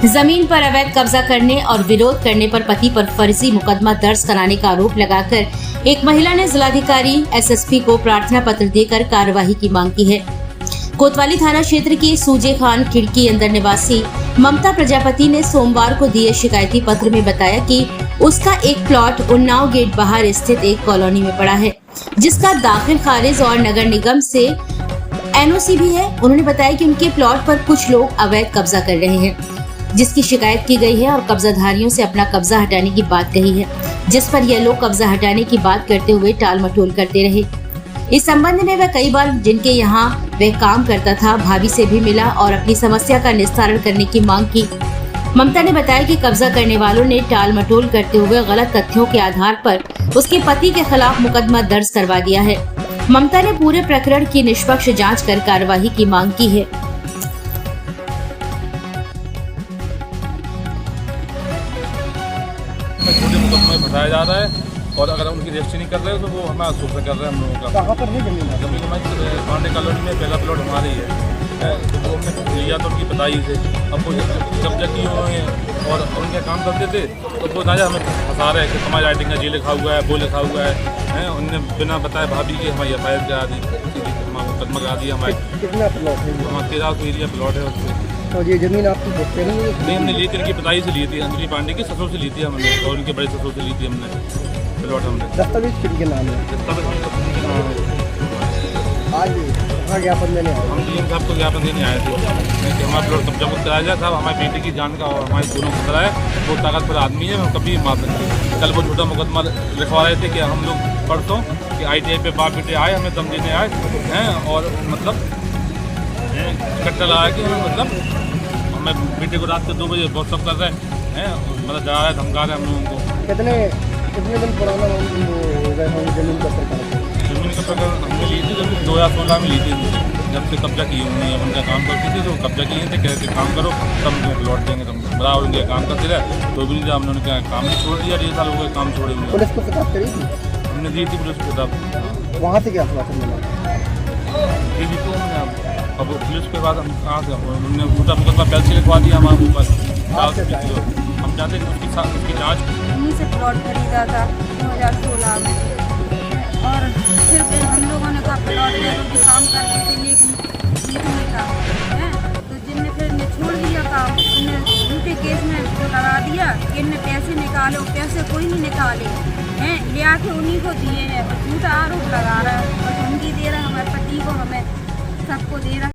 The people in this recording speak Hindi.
जमीन पर अवैध कब्जा करने और विरोध करने पर पति पर फर्जी मुकदमा दर्ज कराने का आरोप लगाकर एक महिला ने जिलाधिकारी एसएसपी को प्रार्थना पत्र देकर कार्यवाही की मांग की है। कोतवाली थाना क्षेत्र की सूजे खान खिड़की अंदर निवासी ममता प्रजापति ने सोमवार को दिए शिकायती पत्र में बताया कि उसका एक प्लॉट उन्नाव गेट बाहर स्थित एक कॉलोनी में पड़ा है, जिसका दाखिल खारिज और नगर निगम से एनओसी भी है। उन्होंने बताया कि उनके प्लॉट पर कुछ लोग अवैध कब्जा कर रहे हैं, जिसकी शिकायत की गई है और कब्जाधारियों से अपना कब्जा हटाने की बात कही है, जिस पर यह लोग कब्जा हटाने की बात करते हुए टाल मटोल करते रहे। इस संबंध में वह कई बार जिनके यहाँ वह काम करता था भाभी से भी मिला और अपनी समस्या का निस्तारण करने की मांग की। ममता ने बताया कि कब्जा करने वालों ने टाल मटोल करते हुए गलत तथ्यों के आधार पर उसके पति के खिलाफ मुकदमा दर्ज करवा दिया है। ममता ने पूरे प्रकरण की निष्पक्ष जांच कर कार्यवाही की मांग की है। छोटे मुकदमे में फंसाया जा रहा है और अगर उनकी रजिस्ट्री नहीं कर रहे तो वो हमें शोषण कर रहे हैं हम लोगों का। कहाँ पर है जमीन? जमीन हमारी पांडे कॉलोनी में पहला प्लॉट हमारी है, तो वो हमने लिया तो उनकी बताई से अब वो कब्जा किए हुए हैं और उनके काम करते थे तो वो नाजा हमें फंसा रहे हैं कि हमारी राइटिंग का ये लिखा हुआ है वो लिखा हुआ है। उनने बिना बताए भाभी की हमारी FIR करा दी, मुकदमा करा दिया। हमारे कितना प्लॉट है? हमारा 1300 एरिया प्लॉट है उसमें। तो ये जमीन आपकी भुगते नहीं है? नहीं, हमने ली थी इनकी बताई से ली थी, अंजलि पांडे की ससुर से ली थी हमने और उनके बड़े ससुर से ली थी हमने प्लॉट। हमने दस्तावेज किनके नाम है? दस्तावेज हम पत्नी के नाम है। आज कहाँ ज्ञापन देने आए? हम डीएम साहब को ज्ञापन देने आए थे कि हमारा प्लॉट कब्जा मुक्त कराया जाए। साहब हमारी बेटी की जान का और हमारे दोनों खतरा है, वो ताकतवर आदमी है, हम कभी मार सकते। कल वो छोटा मुकदमा लिखवा रहे थे कि हम लोग परसों कि ITI पे बाप बेटे आए, हमें दम देने आए हैं और मतलब कट्टा लगा कि हमें मतलब हमें बेटे को रात के 2 बजे बहुत सब कर रहे हैं, मतलब डरा रहे धमका रहे हम लोगों को। कितने दिन पुराना हो गए हम जमीन का प्रकरण? जमीन का प्रकरण हमने ली थी जब 2016 में ली थी, जब से कब्जा किए हुए हैं। उनका काम करती थी तो कब्जा किए थे, कहते काम करो तब उनको लौट देंगे, तब बराबर उनके काम करते रहे तो भी नहीं, हमने उनका काम भी छोड़ दिया। 1.5 साल हो गए काम छोड़े हुए। पुलिस को किताब करी थी? हमने दी थी पुलिस को किताब। वहाँ से क्या आश्वासन मिला? दी थी तो हमने, अब पुलिस के बाद हम कहाँ से उन्होंने छोटा मुकदमा पहले से लिखवा दिया हमारे ऊपर। हम चाहते हैं कि उसकी जाँच। उन्हीं से प्लॉट खरीदा था 2016 में और फिर हम लोगों ने कहा प्लॉट ले लो, काम करते थे लेकिन नहीं था तो जिनने फिर इन्हें छोड़ दिया काम, इन्हें झूठे केस में लगा दिया कि इनने पैसे निकालो, पैसे कोई नहीं निकाले हैं, ले आके उन्हीं को दिए हैं। झूठा आरोप लगा रहा है और धमकी दे रहा है हमारे पति को, हमें सबको दे रहा है।